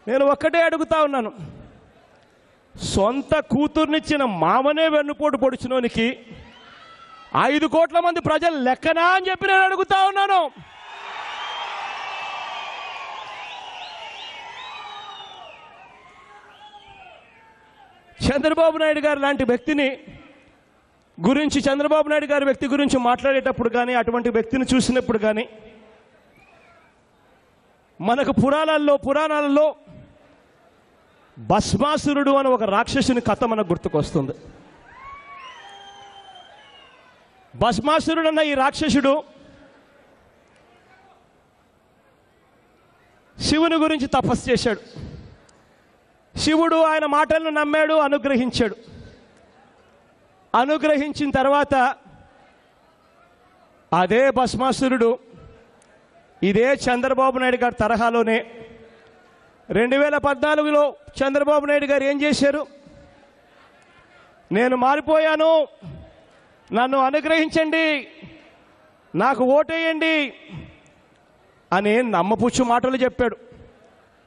నేను ఒక్కటే అడుగుతా ఉన్నాను, సొంత కూతుర్నిచ్చిన మామనే వెన్నుపోటు పొడిచినోనికి 5 కోట్ల మంది ప్రజలు లెక్కనా అని చెప్పి నేను అడుగుతా ఉన్నాను. చంద్రబాబు నాయుడు గారు లాంటి వ్యక్తిని గురించి, చంద్రబాబు నాయుడు గారి వ్యక్తి గురించి మాట్లాడేటప్పుడు కానీ, అటువంటి వ్యక్తిని చూసినప్పుడు కానీ మనకు పురాణాలలో భస్మాసురుడు అని ఒక రాక్షసుని కథ మనకు గుర్తుకొస్తుంది. భస్మాసురుడు అన్న ఈ రాక్షసుడు శివుని గురించి తపస్సు చేశాడు. శివుడు ఆయన మాటలను నమ్మాడు, అనుగ్రహించాడు. అనుగ్రహించిన తర్వాత అదే భస్మాసురుడు ఇదే చంద్రబాబు నాయుడు గారి తరహాలోనే 2014లో చంద్రబాబు నాయుడు గారు ఏం చేశారు? నేను మారిపోయాను, నన్ను అనుగ్రహించండి, నాకు ఓటేయండి అని నమ్మపుచ్చు మాటలు చెప్పాడు.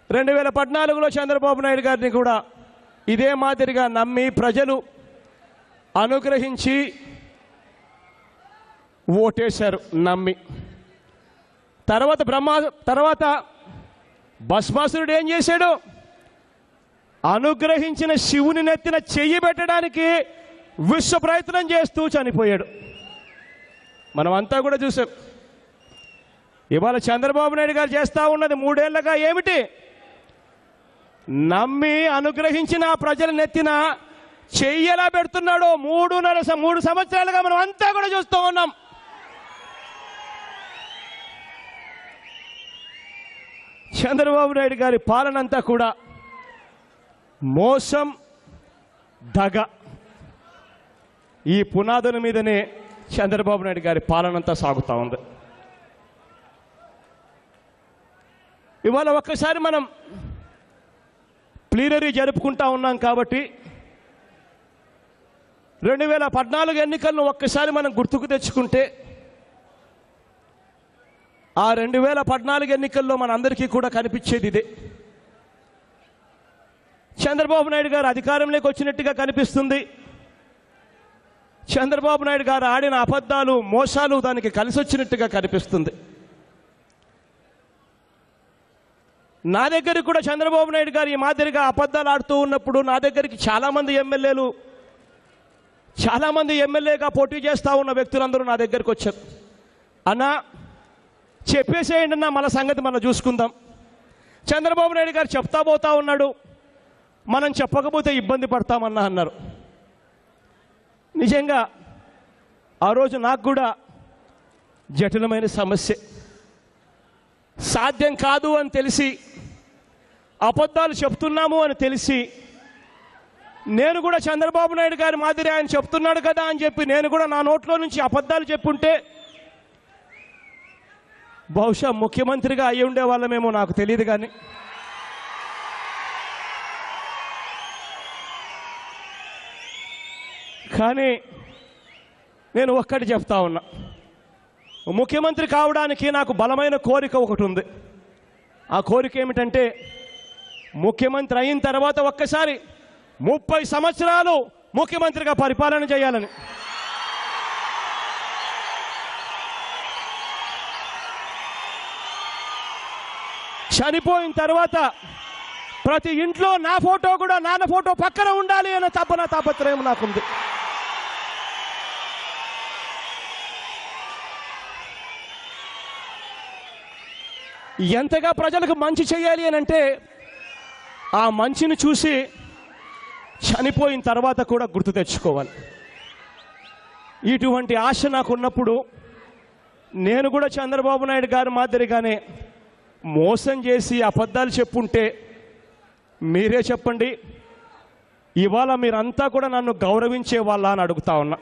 2014లో చంద్రబాబు నాయుడు గారిని కూడా ఇదే మాదిరిగా నమ్మి ప్రజలు అనుగ్రహించి ఓటేశారు నమ్మి. తర్వాత భస్మాసురుడు ఏం చేశాడు? అనుగ్రహించిన శివుని నెత్తిన చెయ్యి పెట్టడానికి విశ్వ ప్రయత్నం చేస్తూ చనిపోయాడు. మనం అంతా కూడా చూసాం. ఇవాళ చంద్రబాబు నాయుడు గారు చేస్తూ ఉన్నది 3 ఏళ్లుగా ఏమిటి? నమ్మి అనుగ్రహించిన ప్రజల నెత్తిన చెయ్యి ఎలా పెడుతున్నాడో 3 సంవత్సరాలుగా మనం అంతా కూడా చూస్తూ ఉన్నాం. చంద్రబాబు నాయుడు గారి పాలనంతా కూడా మోసం, దగ, ఈ పునాదుల మీదనే చంద్రబాబు నాయుడు గారి పాలనంతా సాగుతూ ఉంది. ఇవాళ ఒక్కసారి మనం ప్లీనరీ జరుపుకుంటా ఉన్నాం కాబట్టి 2014 ఎన్నికలను ఒక్కసారి మనం గుర్తుకు తెచ్చుకుంటే, ఆ 2014 ఎన్నికల్లో మనందరికీ కూడా కనిపించేది ఇదే. చంద్రబాబు నాయుడు గారు అధికారంలోకి వచ్చినట్టుగా కనిపిస్తుంది. చంద్రబాబు నాయుడు గారు ఆడిన అబద్ధాలు, మోసాలు దానికి కలిసి వచ్చినట్టుగా కనిపిస్తుంది. నా దగ్గరికి కూడా చంద్రబాబు నాయుడు గారు ఈ మాదిరిగా అబద్ధాలు ఆడుతూ ఉన్నప్పుడు నా దగ్గరికి చాలామంది ఎమ్మెల్యేగా పోటీ చేస్తూ ఉన్న వ్యక్తులందరూ నా దగ్గరికి వచ్చారు. అన్నా చెప్పేసేయండి అన్న, మన సంగతి మనం చూసుకుందాం. చంద్రబాబు నాయుడు గారు చెప్తా పోతా ఉన్నాడు, మనం చెప్పకపోతే ఇబ్బంది పడతామన్నా అన్నారు. నిజంగా ఆ రోజు నాకు కూడా జటిలమైన సమస్య. సాధ్యం కాదు అని తెలిసి, అబద్ధాలు చెప్తున్నాము అని తెలిసి, నేను కూడా చంద్రబాబు నాయుడు గారి మాదిరి ఆయన చెప్తున్నాడు కదా అని చెప్పి నేను కూడా నా నోట్లో నుంచి అబద్ధాలు చెప్పుంటే బహుశా ముఖ్యమంత్రిగా అయ్యి ఉండేవాళ్ళమేమో, నాకు తెలియదు. కానీ నేను ఒక్కటి చెప్తా ఉన్నా, ముఖ్యమంత్రి కావడానికి నాకు బలమైన కోరిక ఒకటి ఉంది. ఆ కోరిక ఏమిటంటే, ముఖ్యమంత్రి అయిన తర్వాత ఒక్కసారి 30 సంవత్సరాలు ముఖ్యమంత్రిగా పరిపాలన చేయాలని. చనిపోయిన తర్వాత ప్రతి ఇంట్లో నా ఫోటో కూడా, నాన్న ఫోటో పక్కన ఉండాలి అన్న తాపత్రయం నాకుంది. ఎంతగా ప్రజలకు మంచి చేయాలి అని అంటే, ఆ మంచిని చూసి చనిపోయిన తర్వాత కూడా గుర్తు తెచ్చుకోవాలి. ఇటువంటి ఆశ నాకు ఉన్నప్పుడు నేను కూడా చంద్రబాబు నాయుడు గారి మాదిరిగానే మోసం చేసి అబద్ధాలు చెప్పుంటే, మీరే చెప్పండి, ఇవాళ మీరంతా కూడా నన్ను గౌరవించే వాళ్ళ అని అడుగుతా ఉన్నా.